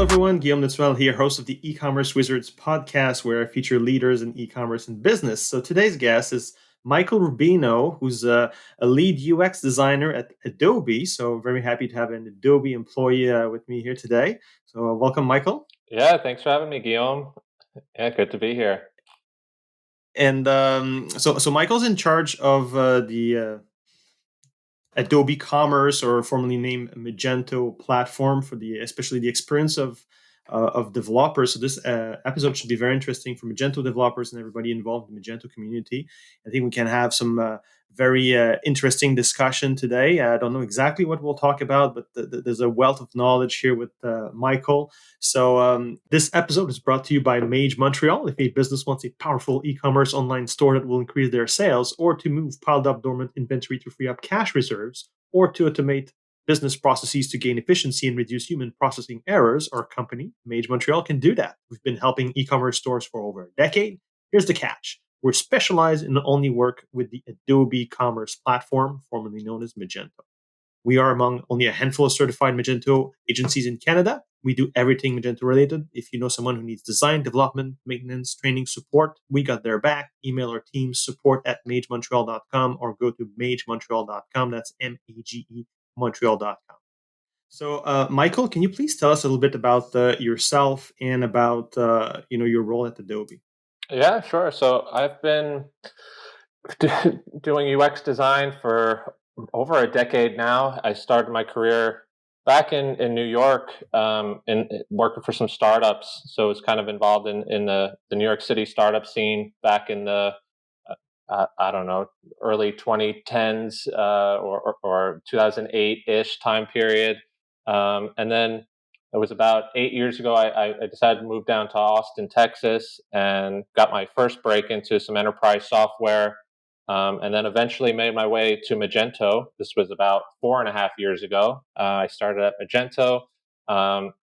everyone. Guillaume Netwell here, host of the E-commerce Wizards podcast, where I feature leaders in e-commerce and business. So today's guest is Michael Rubino, who's a lead UX designer at Adobe. So very happy to have an Adobe employee with me here today. So welcome, Michael. Yeah, thanks for having me, Guillaume. Yeah, good to be here. And so Michael's in charge of the Adobe Commerce, or formerly named Magento platform, for especially the experience of developers. So this episode should be very interesting for Magento developers and everybody involved in the Magento community. I think we can have some very interesting discussion today. I don't know exactly what we'll talk about, but there's a wealth of knowledge here with Michael. So this episode is brought to you by MageMontreal. If a business wants a powerful e-commerce online store that will increase their sales, or to move piled up dormant inventory to free up cash reserves, or to automate business processes to gain efficiency and reduce human processing errors, our company, MageMontreal, can do that. We've been helping e-commerce stores for over a decade. Here's the catch. We're specialized and only work with the Adobe Commerce platform, formerly known as Magento. We are among only a handful of certified Magento agencies in Canada. We do everything Magento related. If you know someone who needs design, development, maintenance, training, support, we got their back. Email our team, support@magemontreal.com, or go to magemontreal.com. That's MAGE Montreal.com. So, Michael, can you please tell us a little bit about yourself and about your role at Adobe? Yeah, sure. So I've been doing UX design for over a decade now. I started my career back in New York, in working for some startups. So I was kind of involved in the New York City startup scene back in the I don't know, early 2010s or 2008-ish time period. And then it was about 8 years ago, I decided to move down to Austin, Texas, and got my first break into some enterprise software. And then eventually made my way to Magento. This was about 4.5 years ago. I started at Magento.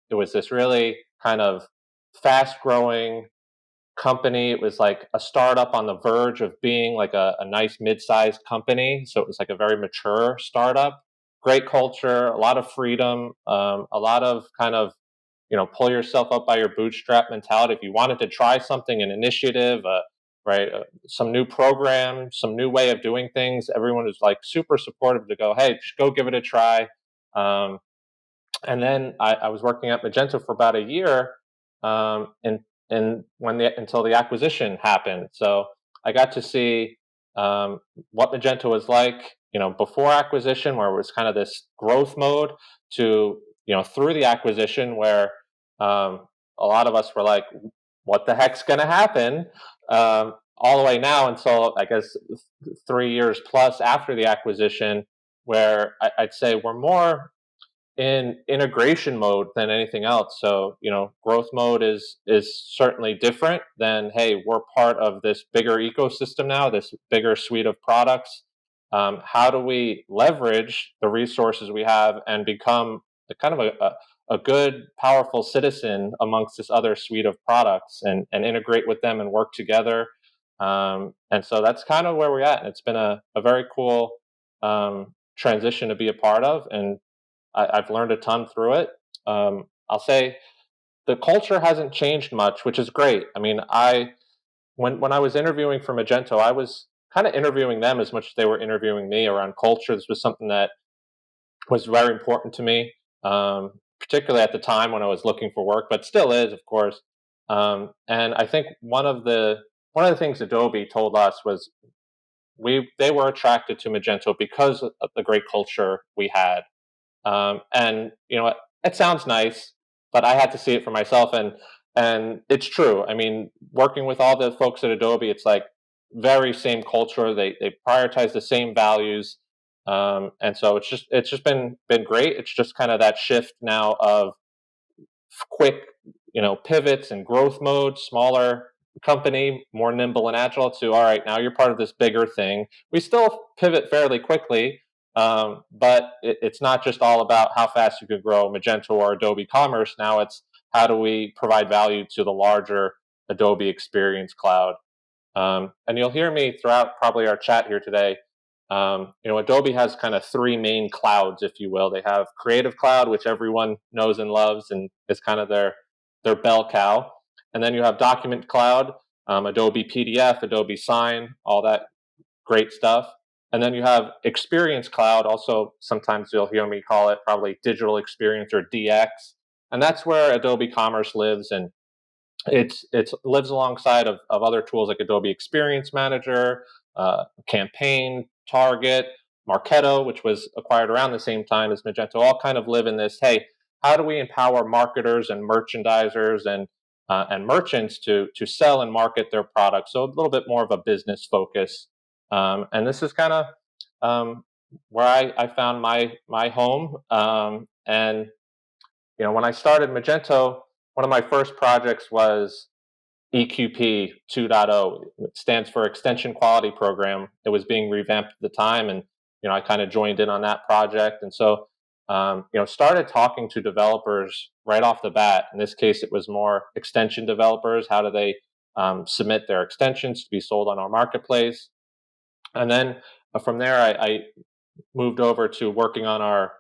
It was this really kind of fast growing company. It was like a startup on the verge of being like a nice mid-sized company. So it was like a very mature startup. Great culture, a lot of freedom, a lot of kind of pull yourself up by your bootstrap mentality. If you wanted to try something, an initiative, some new program, some new way of doing things, everyone was like super supportive to go, hey, just go give it a try. And then I was working at Magento for about a year, and until the acquisition happened. So I got to see what Magento was like, before acquisition, where it was kind of this growth mode, to through the acquisition, where a lot of us were like, "What the heck's going to happen?" All the way now until I guess 3 years plus after the acquisition, where I'd say we're more in integration mode than anything else. So, growth mode is certainly different than, hey, we're part of this bigger ecosystem now, this bigger suite of products. How do we leverage the resources we have and become kind of a good, powerful citizen amongst this other suite of products, and integrate with them and work together? And so that's kind of where we're at. And it's been a very cool transition to be a part of. And I've learned a ton through it. I'll say the culture hasn't changed much, which is great. I mean, when I was interviewing for Magento, I was kind of interviewing them as much as they were interviewing me around culture. This was something that was very important to me, particularly at the time when I was looking for work, but still is, of course. And I think one of the things Adobe told us was they were attracted to Magento because of the great culture we had. And it sounds nice, but I had to see it for myself, and it's true. I mean, working with all the folks at Adobe, it's like very same culture. They prioritize the same values, and so it's just been great. It's just kind of that shift now of quick, pivots and growth mode, smaller company, more nimble and agile, to all right, now you're part of this bigger thing. We still pivot fairly quickly. But it's not just all about how fast you can grow Magento or Adobe Commerce. Now it's how do we provide value to the larger Adobe Experience Cloud. And you'll hear me throughout probably our chat here today Adobe has kind of three main clouds, if you will. They have Creative Cloud, which everyone knows and loves, and is kind of their bell cow. And then you have Document Cloud, Adobe PDF, Adobe Sign, all that great stuff. And then you have Experience Cloud, also sometimes you'll hear me call it probably Digital Experience or DX. And that's where Adobe Commerce lives, and it lives alongside of other tools like Adobe Experience Manager, Campaign, Target, Marketo, which was acquired around the same time as Magento, all kind of live in this. Hey, how do we empower marketers and merchandisers and merchants to sell and market their products? So a little bit more of a business focus, and this is kind of where I found my home. And when I started Magento, one of my first projects was EQP 2.0. It stands for Extension Quality Program. It was being revamped at the time, and I kind of joined in on that project. And so, started talking to developers right off the bat. In this case, it was more extension developers. How do they submit their extensions to be sold on our marketplace? And then from there, I moved over to working on our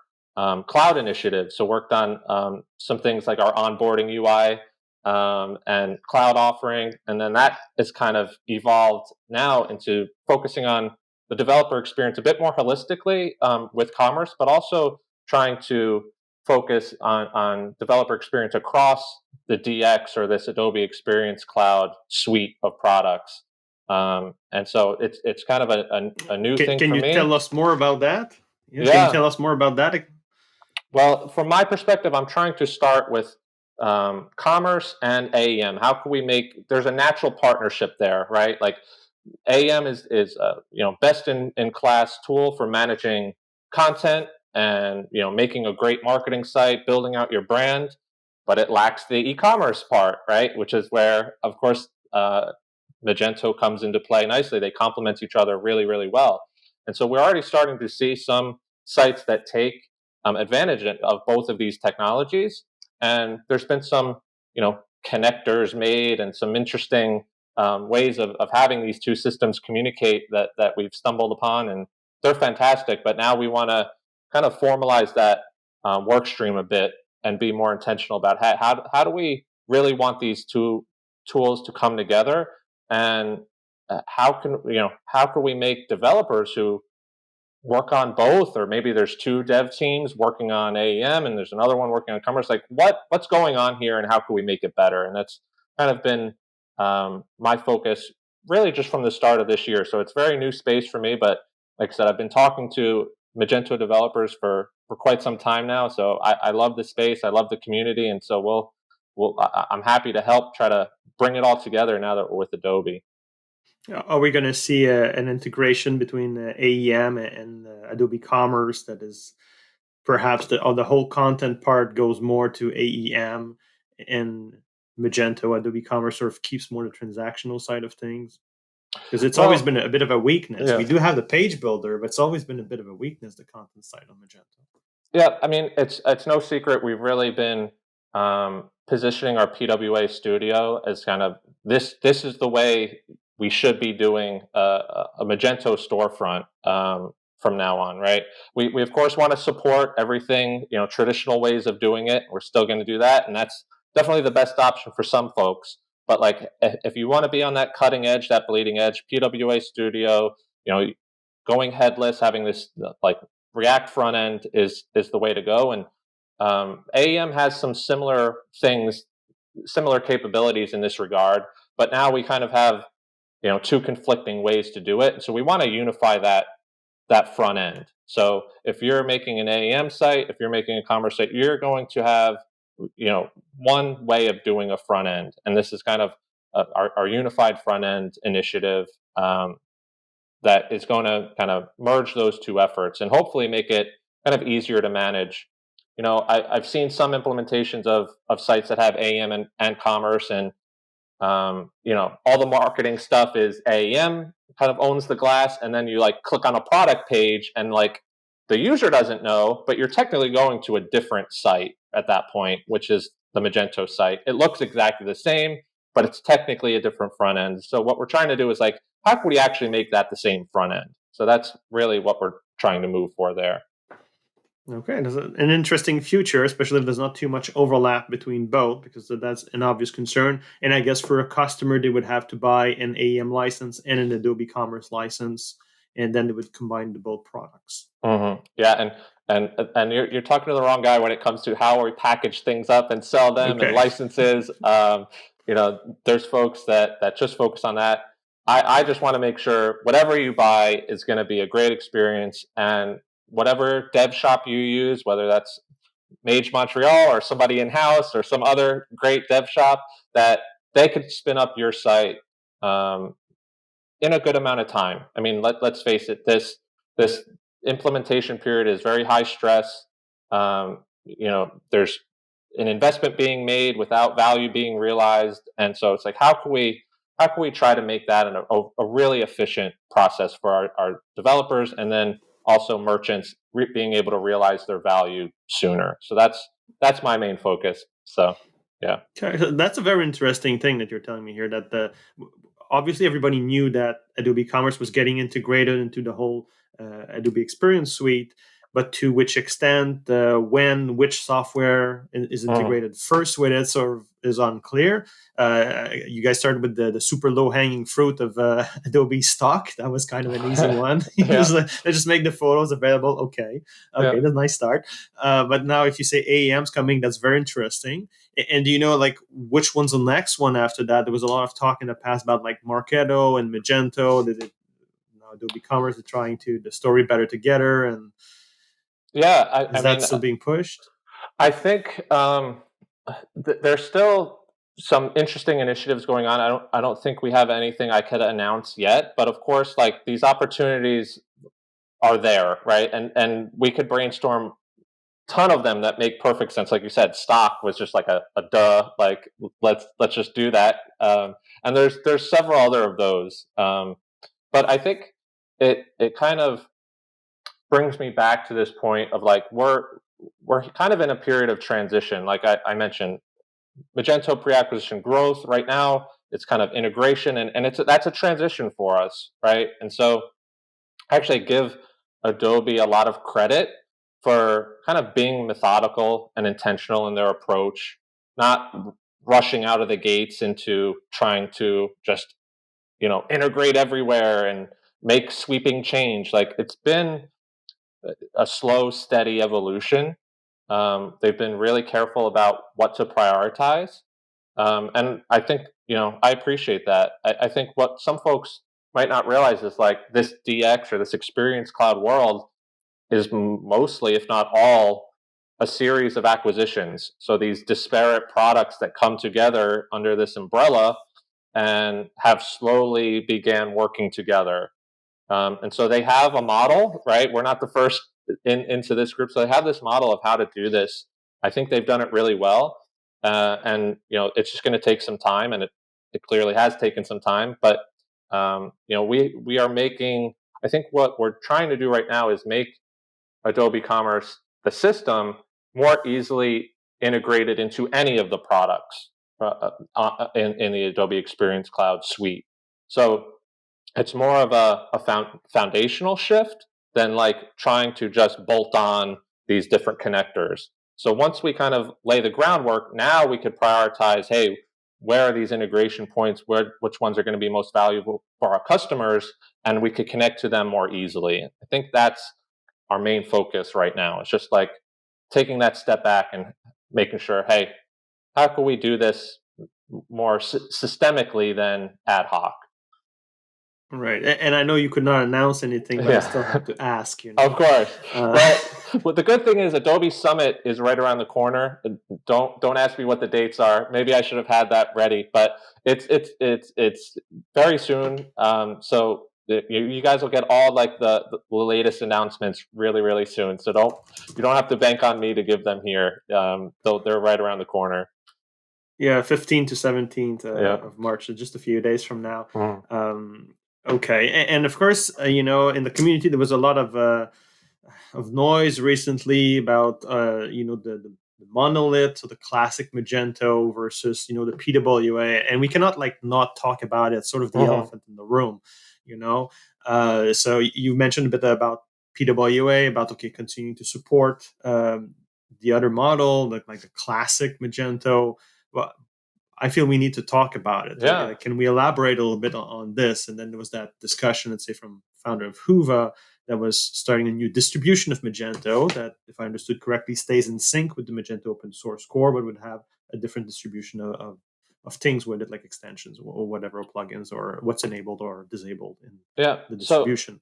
cloud initiative. So worked on some things like our onboarding UI and cloud offering. And then that is kind of evolved now into focusing on the developer experience a bit more holistically with commerce, but also trying to focus on developer experience across the DX or this Adobe Experience Cloud suite of products. And so it's kind of a new thing for me. Can you tell us more about that? Yeah. Can you tell us more about that? Well, from my perspective, I'm trying to start with commerce and AEM. How can we there's a natural partnership there, right? Like AEM is best in class tool for managing content and making a great marketing site, building out your brand, but it lacks the e-commerce part, right? Which is where, of course, Magento comes into play nicely. They complement each other really, really well. And so we're already starting to see some sites that take advantage of both of these technologies. And there's been some, connectors made and some interesting ways of having these two systems communicate that we've stumbled upon. And they're fantastic. But now we want to kind of formalize that work stream a bit and be more intentional about how do we really want these two tools to come together, and how can we make developers who work on both, or maybe there's two dev teams working on AEM and there's another one working on commerce, like what's going on here and how can we make it better? And that's kind of been my focus really just from the start of this year. So it's very new space for me, but like I said, I've been talking to Magento developers for quite some time now. So I love the space, I love the community, and so I'm happy to help try to bring it all together now that we're with Adobe. Are we going to see an integration between AEM and Adobe Commerce that is perhaps the whole content part goes more to AEM, and Magento, Adobe Commerce sort of keeps more the transactional side of things? Because it's always been a bit of a weakness. Yeah. We do have the page builder, but it's always been a bit of a weakness, the content side on Magento. Yeah, I mean, it's no secret we've really been positioning our PWA studio as kind of this is the way we should be doing a Magento storefront from now on, right? We of course want to support everything, traditional ways of doing it. We're still going to do that, and that's definitely the best option for some folks. But like, if you want to be on that cutting edge, that bleeding edge, PWA studio, going headless, having this like React front end is the way to go. And AEM has some similar things, similar capabilities in this regard, but now we kind of have two conflicting ways to do it. So we want to unify that front end. So if you're making an AEM site, if you're making a commerce site, you're going to have one way of doing a front end, and this is kind of our unified front end initiative that is going to kind of merge those two efforts and hopefully make it kind of easier to manage. I've seen some implementations of sites that have AEM and commerce, and all the marketing stuff is AEM kind of owns the glass, and then you like click on a product page and like the user doesn't know, but you're technically going to a different site at that point, which is the Magento site. It looks exactly the same, but it's technically a different front end. So what we're trying to do is like, how can we actually make that the same front end? So that's really what we're trying to move for there. Okay, there's an interesting future, especially if there's not too much overlap between both, because that's an obvious concern. And I guess for a customer, they would have to buy an AEM license and an Adobe Commerce license, and then they would combine the both products. Yeah, and you're talking to the wrong guy when it comes to how we package things up and sell them and Okay. licenses. There's folks that just focus on that. I just want to make sure whatever you buy is going to be a great experience, and whatever dev shop you use, whether that's MageMontreal or somebody in house or some other great dev shop, that they could spin up your site um, in a good amount of time. I mean, let's face it, this implementation period is very high stress. There's an investment being made without value being realized, and so it's like, how can we try to make that a really efficient process for our developers, and then also merchants being able to realize their value sooner. So that's my main focus. So yeah. Okay, so that's a very interesting thing that you're telling me here. That obviously everybody knew that Adobe Commerce was getting integrated into the whole Adobe Experience Suite, but to which extent, when, which software is integrated first with it, sort of is unclear. You guys started with the super low hanging fruit of Adobe Stock. That was kind of an easy one. Yeah. They just make the photos available. Okay, Yeah. that's a nice start. But now, if you say AEM's coming, that's very interesting. And do you know like which one's the next one after that? There was a lot of talk in the past about like Marketo and Magento. Adobe Commerce is trying to the story better together, and Yeah, is that still being pushed? I think there's still some interesting initiatives going on. I don't think we have anything I could announce yet, but of course, like, these opportunities are there, right? And we could brainstorm ton of them that make perfect sense. Like you said, stock was just like a duh. Like, let's just do that. And there's several other of those. But I think it kind of brings me back to this point of, like, we're kind of in a period of transition. Like I mentioned, Magento pre-acquisition growth right now, it's kind of integration, and that's a transition for us, right? And so I actually give Adobe a lot of credit for kind of being methodical and intentional in their approach, not rushing out of the gates into trying to just integrate everywhere and make sweeping change. Like, it's been a slow, steady evolution. They've been really careful about what to prioritize, and I think I appreciate that. I think what some folks might not realize is, like, this DX or this Experience Cloud world is mostly, if not all, a series of acquisitions. So these disparate products that come together under this umbrella and have slowly began working together. And so they have a model, right? We're not the first into this group, so they have this model of how to do this. I think they've done it really well, and it's just going to take some time, and it clearly has taken some time. But we are making. I think what we're trying to do right now is make Adobe Commerce, the system, more easily integrated into any of the products in the Adobe Experience Cloud suite. So it's more of a foundational shift than, like, trying to just bolt on these different connectors. So once we kind of lay the groundwork, now we could prioritize, hey, where are these integration points? Which ones are going to be most valuable for our customers? And we could connect to them more easily. I think that's our main focus right now. It's just like taking that step back and making sure, hey, how can we do this more systemically than ad hoc? Right, and I know you could not announce anything, but I still have to ask. Of course. Well, the good thing is Adobe Summit is right around the corner. Don't ask me what the dates are. Maybe I should have had that ready, but it's very soon. So you guys will get all, like, the latest announcements really, really soon. So you don't have to bank on me to give them here. They're right around the corner. Yeah, 15th to 17th Yeah. of March, so just a few days from now. Mhm. Okay, and of course, in the community there was a lot of noise recently about the monolith, so the classic Magento versus the PWA, and we cannot like not talk about it. It's sort of the Mhm. elephant in the room. So you mentioned a bit about PWA, about continuing to support the other model, like the classic Magento. Well, I feel we need to talk about it. Yeah. Can we elaborate a little bit on this? And then there was that discussion, let's say, from founder of Huva that was starting a new distribution of Magento that, if I understood correctly, stays in sync with the Magento open source core, but would have a different distribution of things with it, like extensions or whatever, or plugins, or what's enabled or disabled in Yeah. the distribution.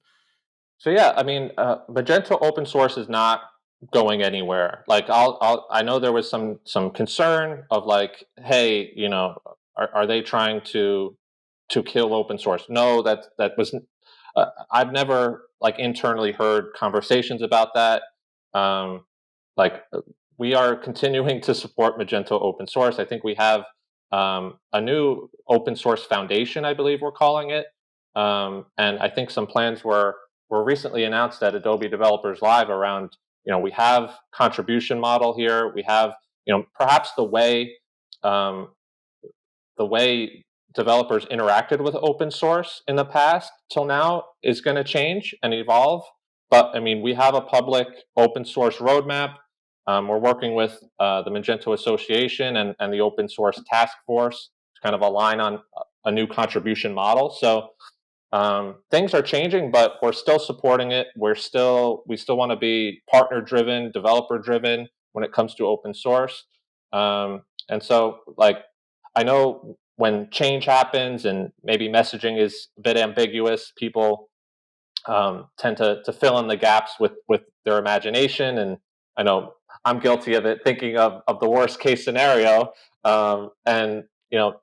So yeah, I mean, Magento Open Source is not going anywhere. Like, I know there was some concern of like, hey, are they trying to kill open source? No, that wasn't. I've never like internally heard conversations about that. Um, like, we are continuing to support Magento Open Source. I think we have a new open source foundation, I believe we're calling it, and I think some plans were recently announced at Adobe Developers Live around, we have contribution model here. We have, perhaps um, the way developers interacted with open source in the past till now is going to change and evolve. But I mean, we have a public open source roadmap. We're working with the Magento Association and the Open Source Task Force to kind of align on a new contribution model. So things are changing, but we're still supporting it. We still want to be partner driven, developer driven when it comes to open source. And so, like, I know when change happens and maybe messaging is a bit ambiguous, people tend to fill in the gaps with their imagination. And I know I'm guilty of it, thinking of the worst case scenario. And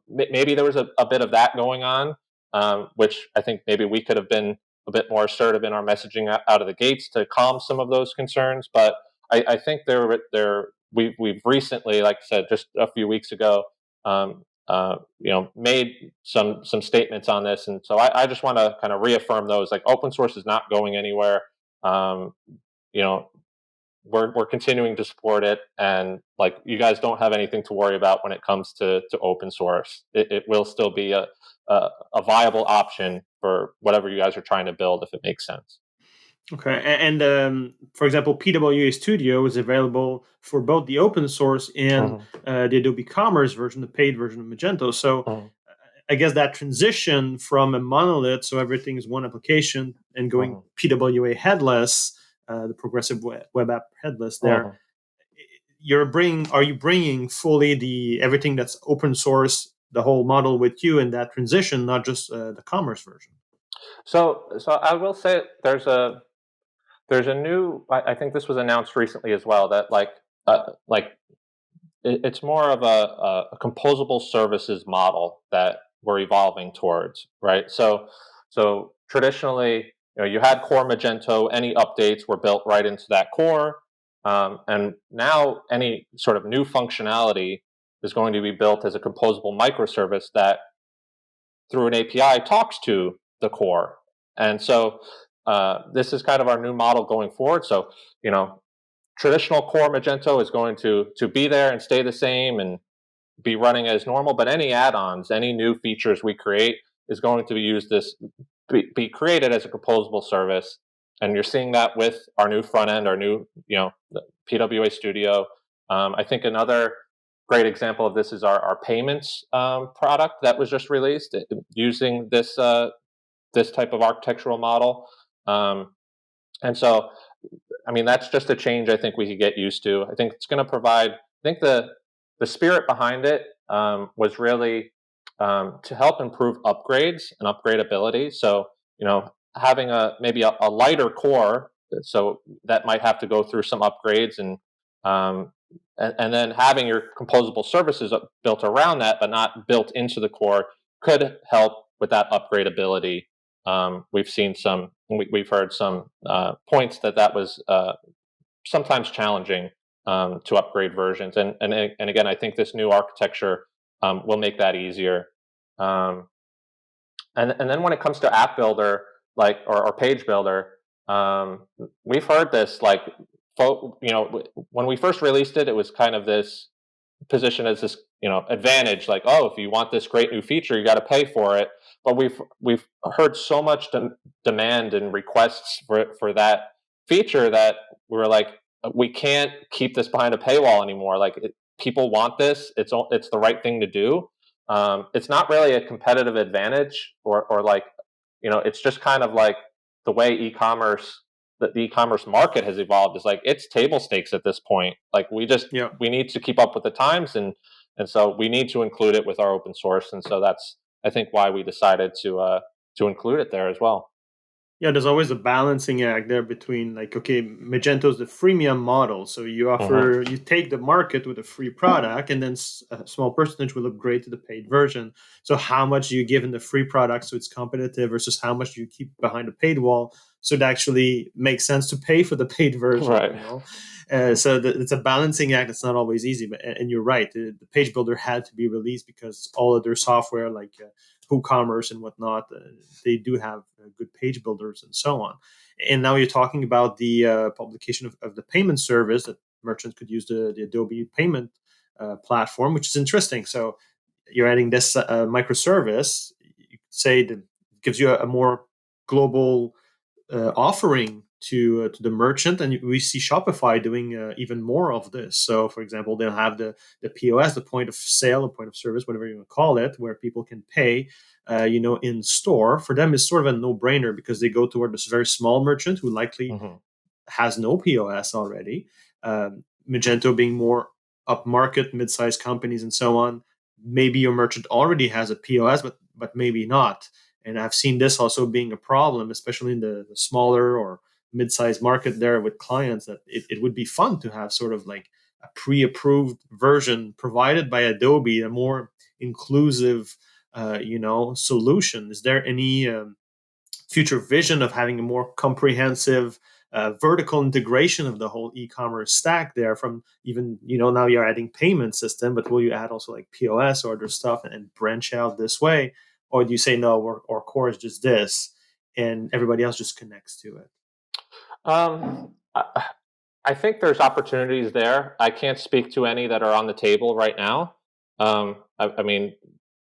maybe there was a bit of that going on, which I think maybe we could have been a bit more assertive in our messaging out of the gates to calm some of those concerns. But I think we've recently, like I said, just a few weeks ago, made some statements on this, and so I just want to kind of reaffirm those. Like, open source is not going anywhere. Um, you know, we're continuing to support it, and like, you guys don't have anything to worry about when it comes to open source. It will still be a viable option for whatever you guys are trying to build, if it makes sense. Okay, and for example, PWA Studio is available for both the open source and the Adobe Commerce version, the paid version of Magento. So I guess that transition from a monolith, so everything is one application, and going PWA headless, the progressive web app headless, there, are you bringing fully everything that's open source, the whole model with you in that transition, not just the Commerce version? So I will say there's a new. I think this was announced recently as well, that it's more of a composable services model that we're evolving towards, right? So traditionally, you had core Magento. Any updates were built right into that core, and now any sort of new functionality is going to be built as a composable microservice that, through an API, talks to the core. And so this is kind of our new model going forward. So, traditional core Magento is going to be there and stay the same and be running as normal, but any add-ons, any new features we create is going to be created as a composable service. And you're seeing that with our new front end, our new, PWA Studio. I think another great example of this is our payments product that was just released, using this type of architectural model. And so, I mean, that's just a change I think we could get used to. I think it's going to provide. I think the spirit behind it was really to help improve upgrades and upgradability. So, having maybe a lighter core, so that might have to go through some upgrades, and then having your composable services built around that, but not built into the core, could help with that upgradability. We've heard some points that was sometimes challenging to upgrade versions, and again, I think this new architecture will make that easier. And then when it comes to app builder, or page builder, we've heard this, like, when we first released it, it was kind of this position as this advantage, like, oh, if you want this great new feature, you got to pay for it. but we've heard so much demand and requests for that feature that we're like, we can't keep this behind a paywall anymore. Like people want this. It's the right thing to do. It's not really a competitive advantage, or like, it's just kind of like the way the e-commerce market has evolved. Is like it's table stakes at this point. Like Yeah. we need to keep up with the times, and so we need to include it with our open source. And so that's, I think, why we decided to include it there as well. Yeah, there's always a balancing act there between, like, okay, Magento's the freemium model, so Hmm. you take the market with a free product, and then a small percentage will upgrade to the paid version. So how much do you give in the free product so it's competitive versus how much do you keep behind the paid wall so it actually makes sense to pay for the paid version? Right. It's a balancing act. It's not always easy, but and you're right. The page builder had to be released because all other software like WooCommerce and whatnot, they do have good page builders and so on. And now you're talking about the publication of the payment service that merchants could use the Adobe payment platform, which is interesting. So you're adding this microservice. You could say that it gives you a more global offering to the merchant, and we see Shopify doing even more of this. So, for example, they'll have the POS, the point of sale, the point of service, whatever you want to call it, where people can pay, in store. For them, it's sort of a no brainer because they go toward this very small merchant who likely Hmm. has no POS already. Magento being more upmarket, mid-sized companies and so on. Maybe your merchant already has a POS, but maybe not. And I've seen this also being a problem, especially in the smaller or mid-sized market there with clients, that it would be fun to have sort of like a pre-approved version provided by Adobe, a more inclusive, solution. Is there any future vision of having a more comprehensive vertical integration of the whole e-commerce stack there, from even, now you're adding payment system, but will you add also like POS or other stuff and branch out this way? Or do you say, no, our core is just this and everybody else just connects to it? I think there's opportunities there. I can't speak to any that are on the table right now. I mean,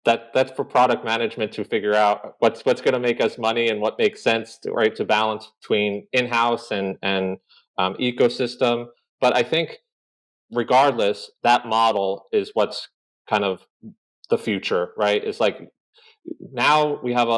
that's for product management to figure out what's going to make us money and what makes sense to balance between in-house and ecosystem. But I think regardless, that model is what's kind of the future, right? It's like now we have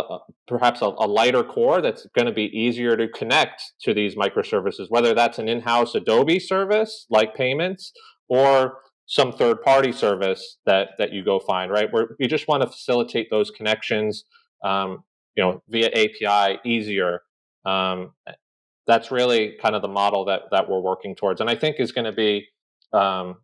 perhaps a lighter core that's going to be easier to connect to these microservices, whether that's an in-house Adobe service like payments, or some third-party service that you go find, right? Where we just want to facilitate those connections, via API easier. Um, that's really kind of the model that we're working towards, and I think is going to be um,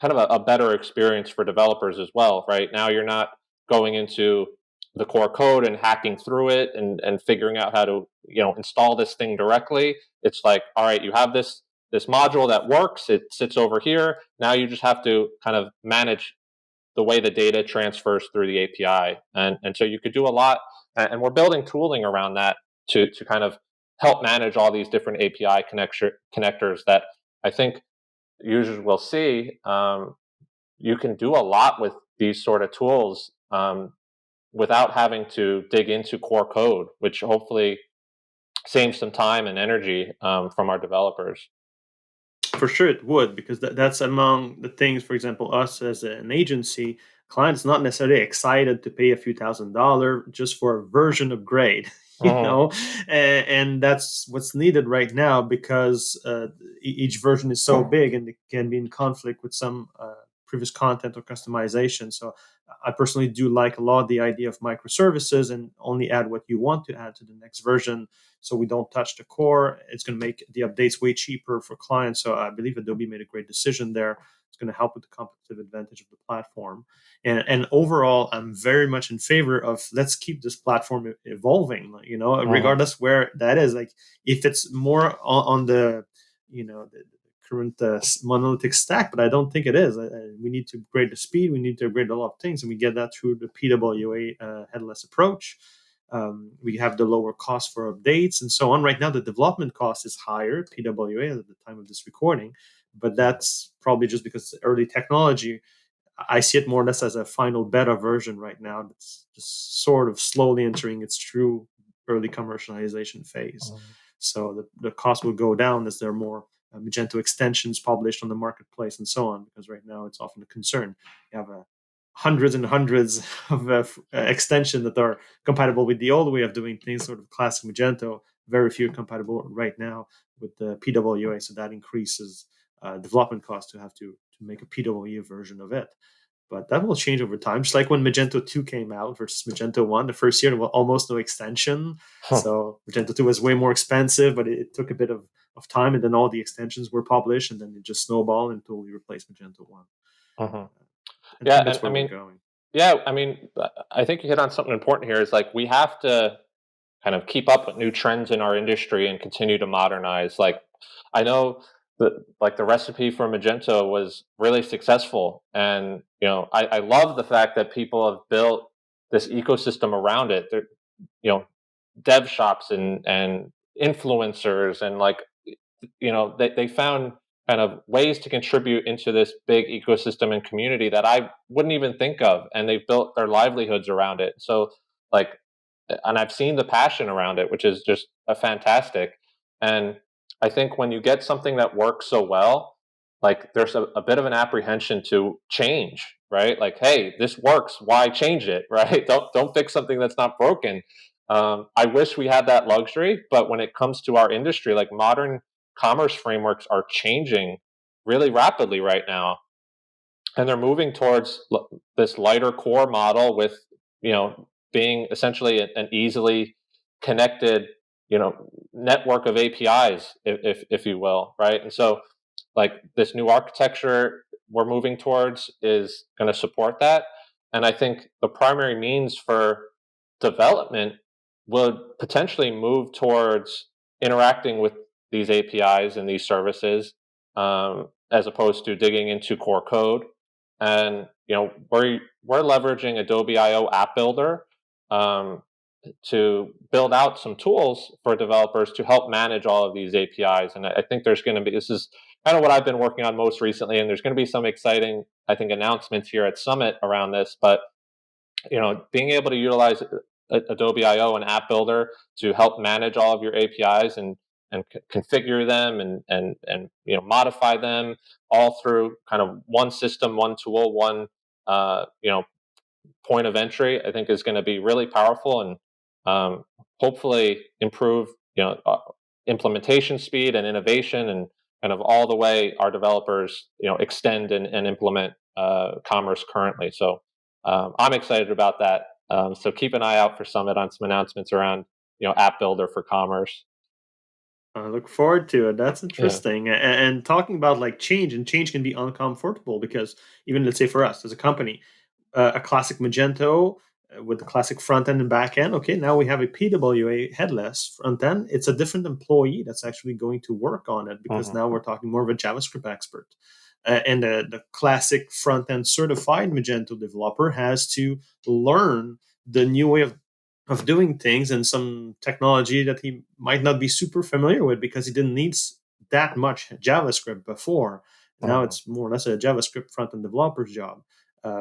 kind of a better experience for developers as well. Right now, you're not going into the core code and hacking through it and figuring out how to install this thing directly. It's like, all right, you have this module that works. It sits over here. Now you just have to kind of manage the way the data transfers through the API, and so you could do a lot. And we're building tooling around that to kind of help manage all these different API connectors that I think users will see. You can do a lot with these sort of tools without having to dig into core code, which hopefully saves some time and energy from our developers. For sure, it would, because that's among the things. For example, us as an agency, clients not necessarily excited to pay a few $1,000s just for a version upgrade, Mhm. and that's what's needed right now because each version is so big and it can be in conflict with some previous content or customization. So I personally do like a lot the idea of microservices and only add what you want to add to the next version, so we don't touch the core. It's going to make the updates way cheaper for clients. So I believe Adobe made a great decision there. It's going to help with the competitive advantage of the platform. And overall, I'm very much in favor of, let's keep this platform evolving, Mhm. regardless where that is. Like if it's more on the, the current monolithic stack, but I don't think it is. We need to upgrade the speed. We need to upgrade a lot of things, and we get that through the PWA headless approach. We have the lower cost for updates and so on. Right now, the development cost is higher, PWA, at the time of this recording, but that's probably just because it's early technology. I see it more or less as a final beta version right now. That's just sort of slowly entering its true early commercialization phase. So the cost will go down as there are more Magento extensions published on the marketplace and so on, because right now it's often a concern. You have hundreds and hundreds of extensions that are compatible with the old way of doing things, sort of classic Magento. Very few compatible right now with the PWA, so that increases development costs to have to make a PWA version of it. But that will change over time. Just like when Magento 2 came out versus Magento 1, the first year there was almost no extension. So Magento 2 was way more expensive, but it took a bit of time. And then all the extensions were published, and then it just snowballed and totally replaced Magento 1. And I think that's where we're going. Yeah, I mean, I think you hit on something important here. Is like we have to kind of keep up with new trends in our industry and continue to modernize. Like I know the recipe for Magento was really successful, and I love the fact that people have built this ecosystem around it. There, dev shops and influencers, and like they found kind of ways to contribute into this big ecosystem and community that I wouldn't even think of, and they've built their livelihoods around it. So like, and I've seen the passion around it, which is just a fantastic. And I think when you get something that works so well, like there's a bit of an apprehension to change, right? Like, hey, this works, why change it, right? Don't fix something that's not broken. I wish we had that luxury, but when it comes to our industry, like modern commerce frameworks are changing really rapidly right now, and they're moving towards this lighter core model with being essentially an easily connected network of APIs, if you will, right? And so like this new architecture we're moving towards is going to support that, and I think the primary means for development would potentially move towards interacting with these APIs and these services, as opposed to digging into core code. And we're leveraging Adobe I/O App Builder to build out some tools for developers to help manage all of these APIs. And I think there's going to be, this is kind of what I've been working on most recently, and there's going to be some exciting, I think, announcements here at Summit around this. But being able to utilize Adobe I/O and App Builder to help manage all of your APIs and configure them and modify them all through kind of one system, one tool, one point of entry, I think is going to be really powerful, and hopefully improve implementation speed and innovation, and kind of all the way our developers extend and implement commerce currently. So I'm excited about that. So keep an eye out for Summit on some announcements around App Builder for commerce. I look forward to it. That's Yeah. interesting. And talking about like change, and change can be uncomfortable because even let's say for us as a company, a classic Magento with the classic front end and back end. Okay, now we have a PWA headless front end. It's a different employee that's actually going to work on it because now we're talking more of a JavaScript expert. And the classic front end certified Magento developer has to learn the new way of doing things and some technology that he might not be super familiar with because he didn't need that much JavaScript before. Now it's more or less a JavaScript front end developer's job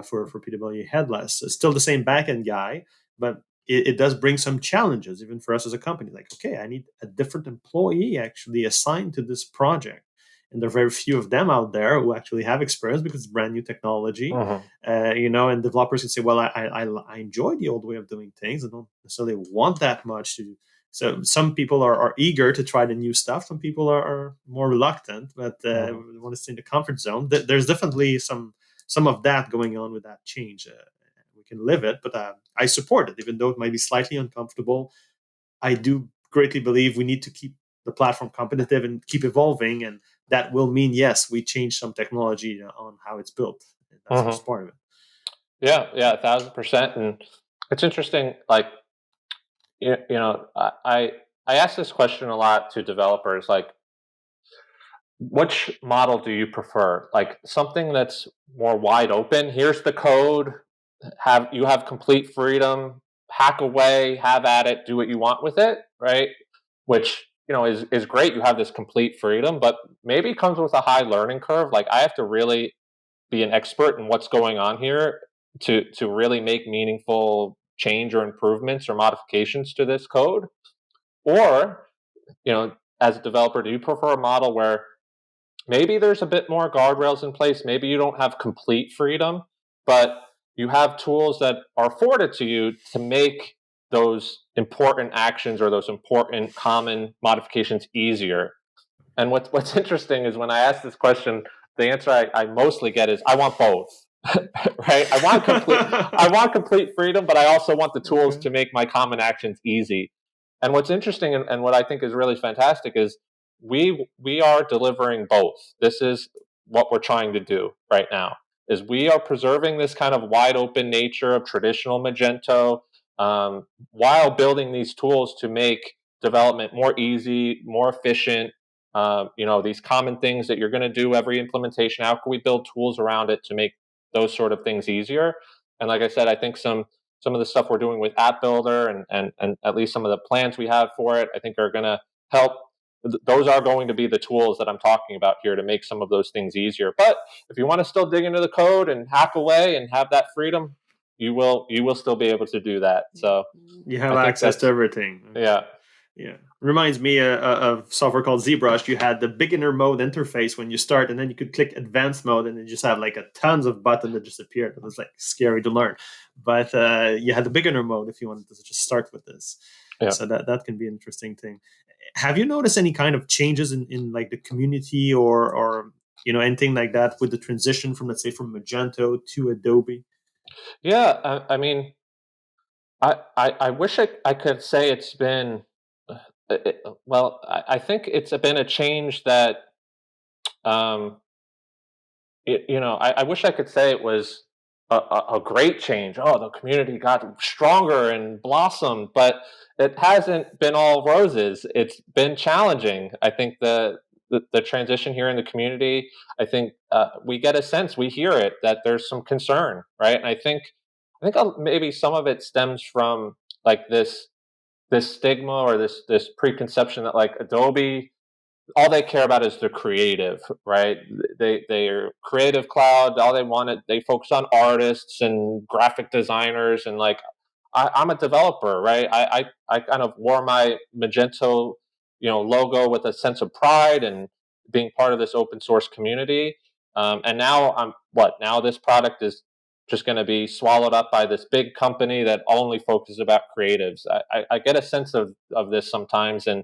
for PWA headless. It's still the same backend guy, but it does bring some challenges even for us as a company. Like, okay, I need a different employee actually assigned to this project. And there are very few of them out there who actually have experience because it's brand new technology, and developers can say, well, I enjoy the old way of doing things. I don't necessarily want that much to. So some people are eager to try the new stuff. Some people are more reluctant, but want to stay in the comfort zone. There's definitely some of that going on with that change. We can live it, but I support it, even though it might be slightly uncomfortable. I do greatly believe we need to keep the platform competitive and keep evolving, and that will mean yes, we change some technology on how it's built. And that's just part of it. Yeah, 1,000%. And it's interesting. Like, I ask this question a lot to developers. Like, which model do you prefer? Like something that's more wide open. Here's the code. You have complete freedom. Hack away. Have at it. Do what you want with it. Right. Which is great. You have this complete freedom, but maybe comes with a high learning curve. Like I have to really be an expert in what's going on here to really make meaningful change or improvements or modifications to this code? Or, as a developer, do you prefer a model where maybe there's a bit more guardrails in place, maybe you don't have complete freedom, but you have tools that are afforded to you to make those important actions or those important common modifications easier? And what's interesting is when I ask this question, the answer I mostly get is I want both. Right? I want complete freedom, but I also want the tools Okay. to make my common actions easy. And what's interesting and what I think is really fantastic is we are delivering both. This is what we're trying to do right now. Is we are preserving this kind of wide open nature of traditional Magento, while building these tools to make development more easy, more efficient. These common things that you're going to do every implementation. How can we build tools around it to make those sort of things easier? And like I said, I think some of the stuff we're doing with App Builder and at least some of the plans we have for it, I think are going to help. Those are going to be the tools that I'm talking about here to make some of those things easier. But if you want to still dig into the code and hack away and have that freedom, you will still be able to do that. So You have I think access to that's, everything. Okay. yeah. Yeah. Reminds me of software called ZBrush. You had the beginner mode interface when you start, and then you could click advanced mode, and it just had like a tons of buttons that just appeared. It was like scary to learn. But you had the beginner mode if you wanted to just start with this. Yeah. So that can be an interesting thing. Have you noticed any kind of changes in like the community or anything like that with the transition from, let's say, from Magento to Adobe? Yeah, I mean, I wish I could say it's been, well, I think it's been a change that, um, I wish I could say it was a great change. Oh, the community got stronger and blossomed, but it hasn't been all roses. It's been challenging. I think the transition here in the community, I think we get a sense, we hear it, that there's some concern, right? And I think maybe some of it stems from like this stigma or this preconception that like Adobe, all they care about is the creative, right? They're creative cloud. All they wanted, they focus on artists and graphic designers, and like I'm a developer, right? I kind of wore my Magento, logo with a sense of pride and being part of this open source community. And now now this product is just going to be swallowed up by this big company that only focuses about creatives. I get a sense of this sometimes, and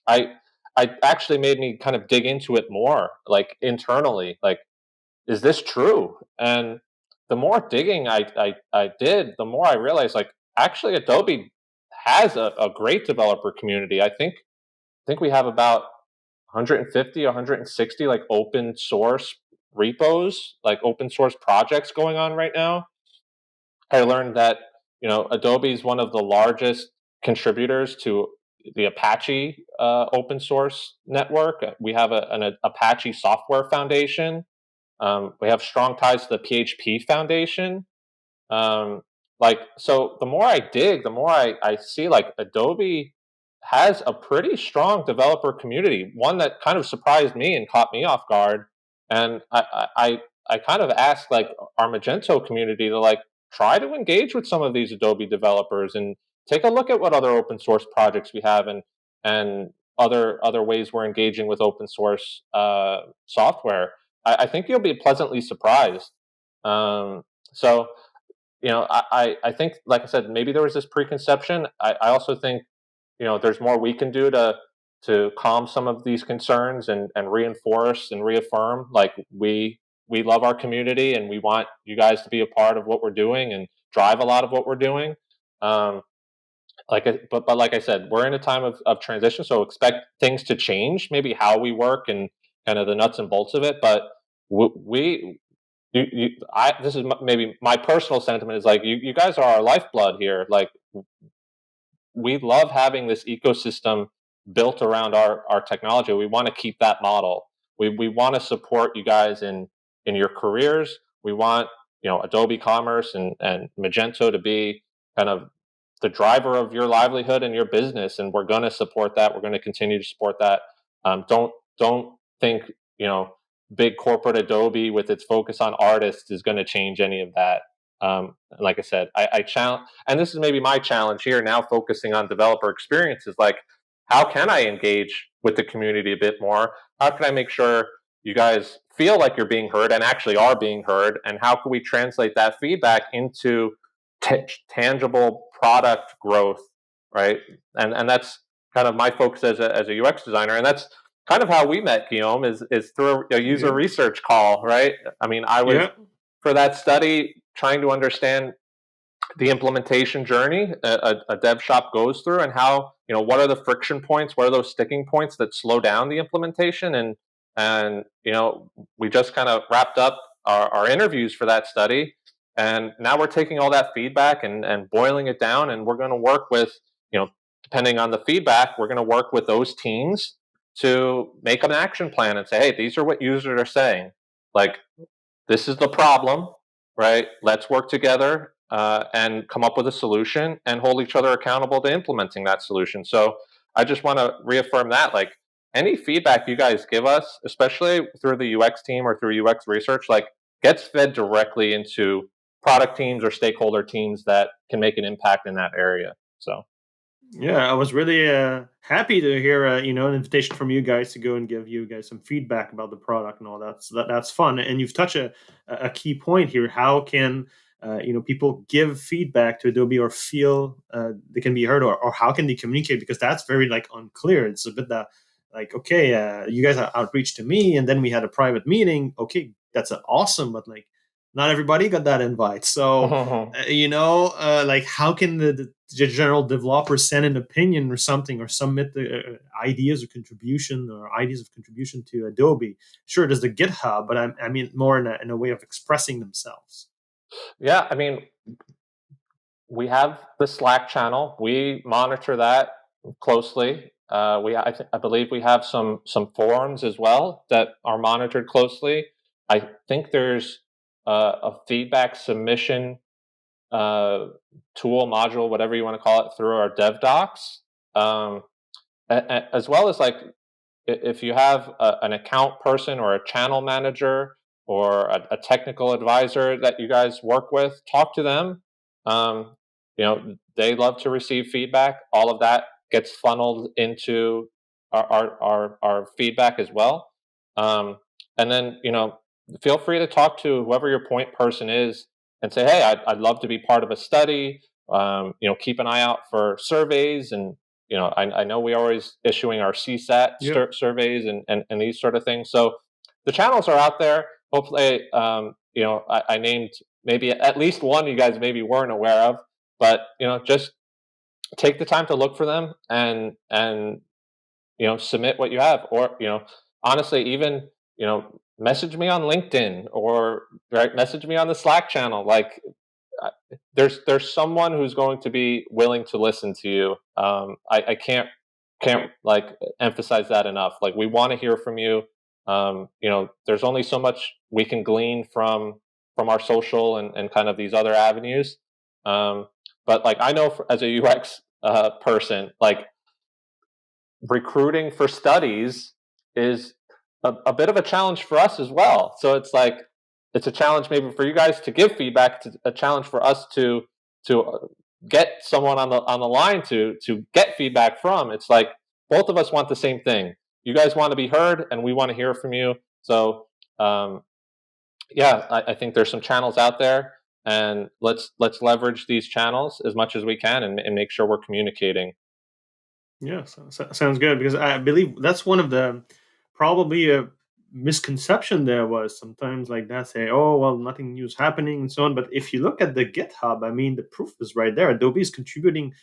I I actually made me kind of dig into it more, like internally, like, is this true? And the more digging I did, the more I realized, like, actually, Adobe has a great developer community. I think we have about 150, 160 like open source repos, like open source projects going on right now. I learned that Adobe is one of the largest contributors to the Apache open source network. We have an Apache Software Foundation. We have strong ties to the PHP Foundation. So the more I dig, the more I see like Adobe has a pretty strong developer community, one that kind of surprised me and caught me off guard. And I kind of asked like our Magento community to like try to engage with some of these Adobe developers and take a look at what other open source projects we have and other ways we're engaging with open source software. I think you'll be pleasantly surprised. So I think, like I said, maybe there was this preconception. I also think, there's more we can do to calm some of these concerns and reinforce and reaffirm, like we love our community and we want you guys to be a part of what we're doing and drive a lot of what we're doing. Um, but like I said, we're in a time of transition, so expect things to change, maybe how we work and kind of the nuts and bolts of it. But we this is maybe my personal sentiment is like you guys are our lifeblood here. Like we love having this ecosystem built around our technology. We want to keep that model. We want to support you guys in your careers. We want Adobe Commerce and Magento to be kind of the driver of your livelihood and your business, and we're going to support that. We're going to continue to support that. Don't think big corporate Adobe with its focus on artists is going to change any of that. Like I said, I challenge, and this is maybe my challenge here now, focusing on developer experiences. Like, how can I engage with the community a bit more? How can I make sure you guys feel like you're being heard and actually are being heard? And how can we translate that feedback into tangible product growth, right? And that's kind of my focus as a UX designer, and that's kind of how we met, Guillaume, is through a user Yeah. research call, right? I mean, I was Yeah. for that study trying to understand the implementation journey a dev shop goes through, and how, what are the friction points, what are those sticking points that slow down the implementation. And we just kind of wrapped up our interviews for that study, and now we're taking all that feedback and boiling it down, and we're going to work with, depending on the feedback, we're going to work with those teams to make an action plan and say, hey, these are what users are saying, like, this is the problem, right? Let's work together and come up with a solution and hold each other accountable to implementing that solution. So I just want to reaffirm that, like, any feedback you guys give us, especially through the UX team or through UX research, like, gets fed directly into product teams or stakeholder teams that can make an impact in that area. So Yeah, I was really happy to hear an invitation from you guys to go and give you guys some feedback about the product and all that. So that's fun. And you've touched a key point here. How can people give feedback to Adobe or feel they can be heard, or how can they communicate? Because that's very like unclear. It's a bit that like, okay, you guys outreach to me, and then we had a private meeting. Okay, that's awesome, but like not everybody got that invite. So like how can the general developer send an opinion or something, or submit the ideas of contribution to Adobe? Sure, there's the GitHub, but I mean more in a way of expressing themselves. yeah, I mean, we have the Slack channel. We monitor that closely. I believe we have some forums as well that are monitored closely. I think there's a feedback submission tool, module, whatever you want to call it, through our dev docs, as well as, like, if you have an account person or a channel manager or a technical advisor that you guys work with, talk to them. Um, they love to receive feedback. All of that gets funneled into our feedback as well. And then, feel free to talk to whoever your point person is and say, hey, I'd love to be part of a study. Keep an eye out for surveys, and I know we are always issuing our CSAT Yeah. surveys and these sort of things. So the channels are out there. Hopefully, I named maybe at least one you guys maybe weren't aware of, but just take the time to look for them and submit what you have, or honestly, even message me on LinkedIn, or right, message me on the Slack channel. Like, there's someone who's going to be willing to listen to you. I can't like emphasize that enough. Like, we want to hear from you. There's only so much we can glean from our social and kind of these other avenues. But like, I know as a UX person, like, recruiting for studies is a bit of a challenge for us as well. So it's like, it's a challenge maybe for you guys to give feedback. It's a challenge for us to get someone on the line to get feedback from. It's like both of us want the same thing. You guys want to be heard, and we want to hear from you. So I think there's some channels out there, and let's leverage these channels as much as we can, and make sure we're communicating. Yeah, sounds good, because I believe that's one of the probably a misconception there was sometimes like that, say, oh well, nothing new is happening and so on. But if you look at the GitHub, I mean, the proof is right there. Adobe is contributing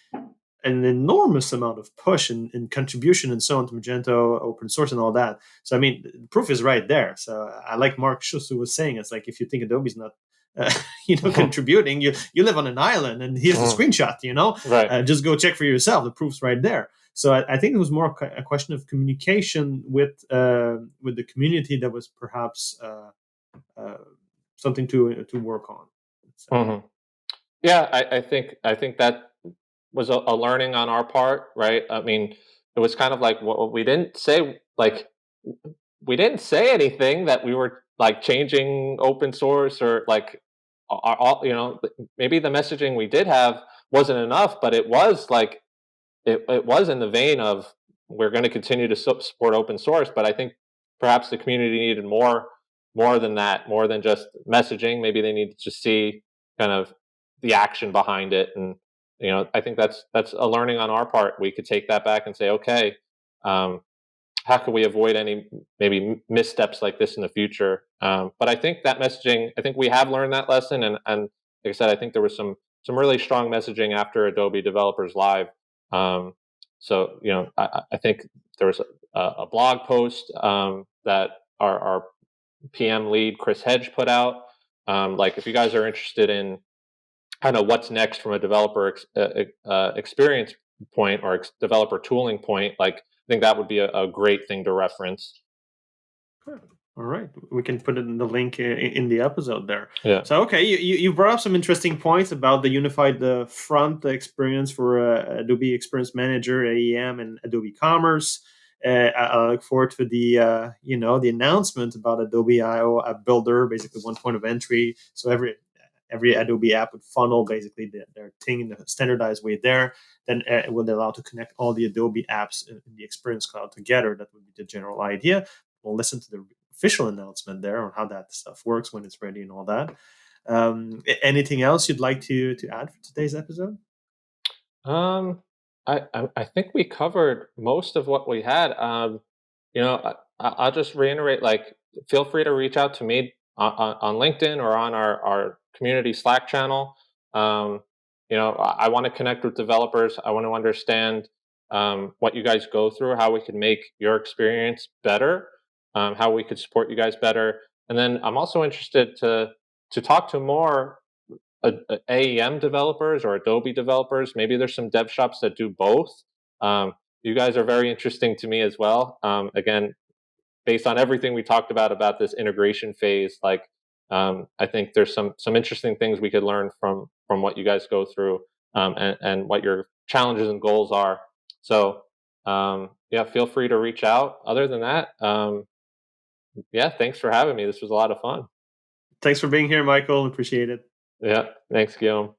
an enormous amount of push and contribution and so on to Magento Open Source and all that. So I mean, the proof is right there. So I like Mark Schuster was saying, it's like, if you think Adobe's not contributing, you live on an island, and here's the screenshot. Right. Just go check for yourself. The proof's right there. So I think it was more a question of communication with the community that was perhaps something to work on. Mm-hmm. Yeah, I think that was a learning on our part, right? I mean, it was kind of like, what we didn't say, like, we didn't say anything that we were like changing open source or like all, maybe the messaging we did have wasn't enough, but it was like it was in the vein of we're going to continue to support open source. But I think perhaps the community needed more than that, more than just messaging. Maybe they need to see kind of the action behind it. And I think that's a learning on our part. We could take that back and say, okay, um, how can we avoid any maybe missteps like this in the future? But I think that messaging, I think we have learned that lesson, and like I said, I think there was some really strong messaging after Adobe Developers Live. Um, so I think there was a blog post that our PM lead Chris Hedge put out. Like if you guys are interested in kind of what's next from a developer experience point or developer tooling point, like I think that would be a great thing to reference. All right, we can put it in the link in the episode there. Yeah. So okay, you brought up some interesting points about the unified front experience for Adobe Experience Manager, AEM, and Adobe Commerce. I look forward to the the announcement about Adobe I/O App Builder, basically one point of entry. So every Adobe app would funnel basically their thing in a standardized way there. Then it would allow to connect all the Adobe apps in the Experience Cloud together. That would be the general idea. We'll listen to the official announcement there on how that stuff works when it's ready and all that. Anything else you'd like to add for today's episode? Um, I think we covered most of what we had. I'll just reiterate, like, feel free to reach out to me on LinkedIn or on our community Slack channel. I want to connect with developers. I want to understand what you guys go through, how we can make your experience better, how we could support you guys better. And then I'm also interested to talk to more AEM developers or Adobe developers. Maybe there's some dev shops that do both. You guys are very interesting to me as well. Again, based on everything we talked about this integration phase, like I think there's some interesting things we could learn from what you guys go through, and what your challenges and goals are. So yeah, feel free to reach out. Other than that, yeah, thanks for having me. This was a lot of fun. Thanks for being here, Michael. Appreciate it. Yeah, thanks, Guillaume.